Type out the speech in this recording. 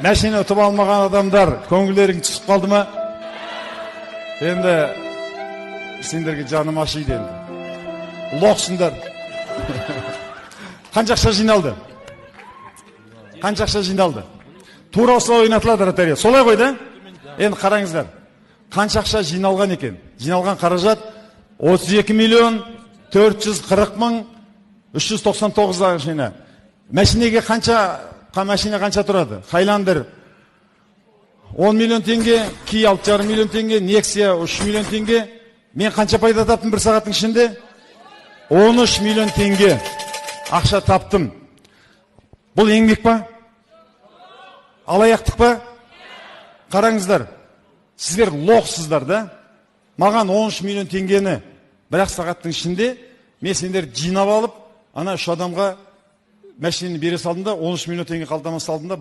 Мәшине ұтып алмаған адамдар көңілдерің түсіп қалды ма? Енді сендерге жаным ашиды енді. Лоқсыңдар. Қанша ақша жиналды? Қанша ақша жиналды? Тура осылай ойнатылады лотерея. Солай ғой да? Енді қараңыздар. Қанша ақша жиналған екен? Жиналған қаражат 32 миллион 440 мың 399 машина. Машинеге машина қанша тұрады? Хайландер 10 миллион теңге, Ки 6,5 миллион теңге, Нексия 3 миллион теңге. Мен қанша пайда таптым бір сағаттың ішінде? 13 миллион теңге ақша таптым. Бұл еңбек па? Алаяқтық па? Қараңыздар, сіздер лоқсыздар да? Маған 13 миллион теңгені бір-ақ сағаттың ішінде мен сендер жинап алып, ана үш адамға мәшинені бере салдым да, 13 миллион теңге қалтама салдым да,